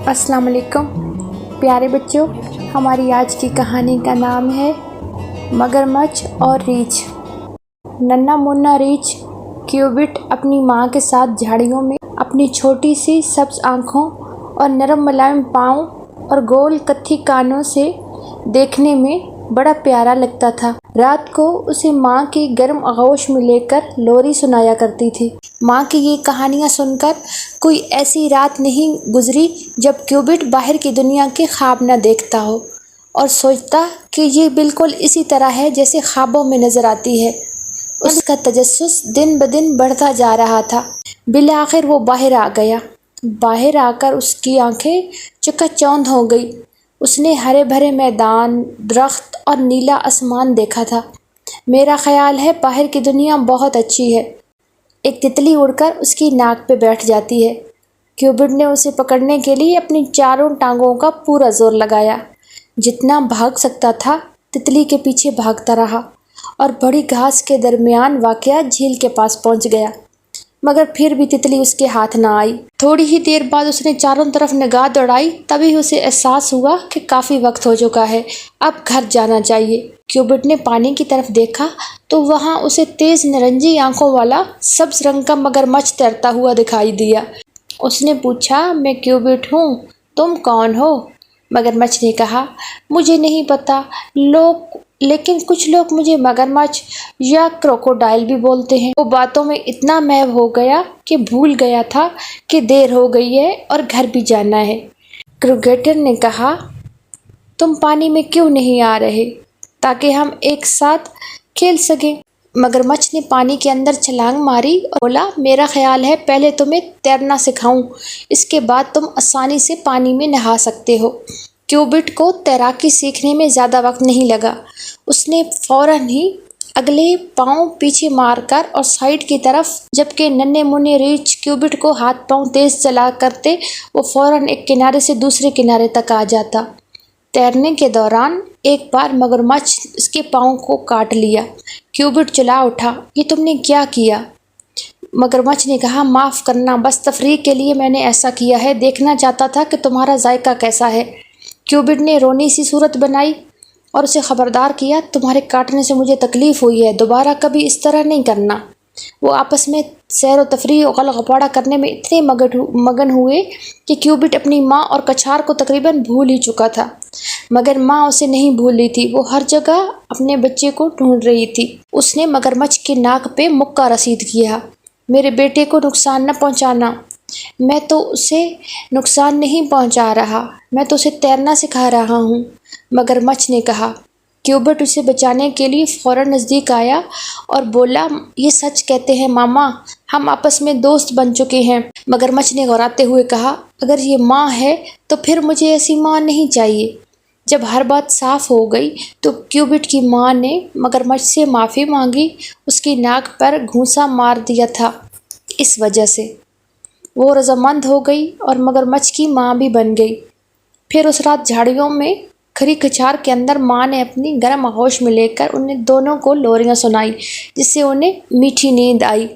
अस्सलाम वालेकुम प्यारे बच्चों, हमारी आज की कहानी का नाम है मगरमच्छ और रीछ। नन्हा मुन्ना रीछ क्यूबिट अपनी माँ के साथ झाड़ियों में अपनी छोटी सी सब्ज आँखों और नरम मुलायम पाँव और गोल कत्थी कानों से देखने में बड़ा प्यारा लगता था। रात को उसे माँ की गर्म आगोश में लेकर लोरी सुनाया करती थी। माँ की ये कहानियाँ सुनकर कोई ऐसी रात नहीं गुजरी जब क्यूबिट बाहर की दुनिया के ख्वाब न देखता हो और सोचता कि ये बिल्कुल इसी तरह है जैसे ख्वाबों में नजर आती है। उसका तजस्सुस दिन ब दिन बढ़ता जा रहा था। बिलाखिर वो बाहर आ गया। बाहर आकर उसकी आंखें चकाचौंध हो गई। उसने हरे भरे मैदान, दरख्त और नीला आसमान देखा था। मेरा ख्याल है बाहर की दुनिया बहुत अच्छी है। एक तितली उड़कर उसकी नाक पे बैठ जाती है। क्यूबिट ने उसे पकड़ने के लिए अपनी चारों टांगों का पूरा जोर लगाया। जितना भाग सकता था तितली के पीछे भागता रहा और बड़ी घास के दरमियान वाक़या झील के पास पहुंच गया, मगर फिर भी तितली उसके हाथ न आई। थोड़ी ही देर बाद उसने चारों तरफ निगाह दौड़ाई, तभी उसे एहसास हुआ कि काफ़ी वक्त हो चुका है, अब घर जाना चाहिए। क्यूबिट ने पानी की तरफ देखा तो वहाँ उसे तेज़ नारंगी आंखों वाला सब्ज रंग का मगरमच्छ तैरता हुआ दिखाई दिया। उसने पूछा, मैं क्यूबिट हूँ, तुम कौन हो? मगरमच्छ ने कहा, मुझे नहीं पता, लेकिन कुछ लोग मुझे मगरमच्छ या क्रोकोडाइल भी बोलते हैं। वो बातों में इतना महव हो गया कि भूल गया था कि देर हो गई है और घर भी जाना है। क्रिकेटर ने कहा, तुम पानी में क्यों नहीं आ रहे ताकि हम एक साथ खेल सकें? मगरमच्छ ने पानी के अंदर छलांग मारी और बोला, मेरा ख्याल है पहले तुम्हें तैरना सिखाऊं, इसके बाद तुम आसानी से पानी में नहा सकते हो। क्यूबिट को तैराकी सीखने में ज़्यादा वक्त नहीं लगा। उसने फ़ौरन ही अगले पाँव पीछे मारकर और साइड की तरफ, जबकि नन्हे मुन्ने रीछ क्यूबिट को हाथ पाँव तेज़ चला करते वो फ़ौरन एक किनारे से दूसरे किनारे तक आ जाता। तैरने के दौरान एक बार मगरमच्छ उसके पाँव को काट लिया। क्यूबिट चिल्ला उठा, ये तुमने क्या किया? मगरमच्छ ने कहा, माफ़ करना, बस तफरीह के लिए मैंने ऐसा किया है, देखना चाहता था कि तुम्हारा जायका कैसा है। क्यूबिट ने रोनी सी सूरत बनाई और उसे खबरदार किया, तुम्हारे काटने से मुझे तकलीफ़ हुई है, दोबारा कभी इस तरह नहीं करना। वो आपस में सैर व तफरीह और गलगपाड़ा करने में इतने मगन हुए कि क्यूबिट अपनी माँ और कछार को तकरीबन भूल ही चुका था, मगर माँ उसे नहीं भूली थी। वो हर जगह अपने बच्चे को ढूंढ रही थी। उसने मगरमच्छ की नाक पे मुक्का रसीद किया, मेरे बेटे को नुकसान न पहुँचाना। मैं तो उसे नुकसान नहीं पहुँचा रहा, मैं तो उसे तैरना सिखा रहा हूँ, मगरमच्छ ने कहा। क्यूबिट उसे बचाने के लिए फ़ौरन नज़दीक आया और बोला, ये सच कहते हैं मामा, हम आपस में दोस्त बन चुके हैं। मगरमच्छ ने घबराते हुए कहा, अगर ये माँ है तो फिर मुझे ऐसी माँ नहीं चाहिए। जब हर बात साफ़ हो गई तो क्यूबिट की माँ ने मगरमच्छ से माफ़ी मांगी। उसकी नाक पर घूंसा मार दिया था, इस वजह से वो रजामंद हो गई और मगरमच्छ की माँ भी बन गई। फिर उस रात झाड़ियों में खरी कछार के अंदर माँ ने अपनी गर्म आगोश में लेकर उन्हें दोनों को लोरियाँ सुनाई, जिससे उन्हें मीठी नींद आई।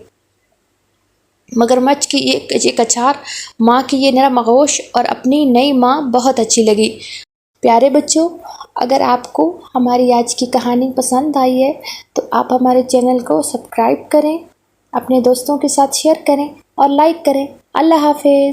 मगरमच्छ की ये कछार, माँ की ये नरम आगोश और अपनी नई माँ बहुत अच्छी लगी। प्यारे बच्चों, अगर आपको हमारी आज की कहानी पसंद आई है तो आप हमारे चैनल को सब्सक्राइब करें, अपने दोस्तों के साथ शेयर करें और लाइक करें। अल्लाह हाफिज़।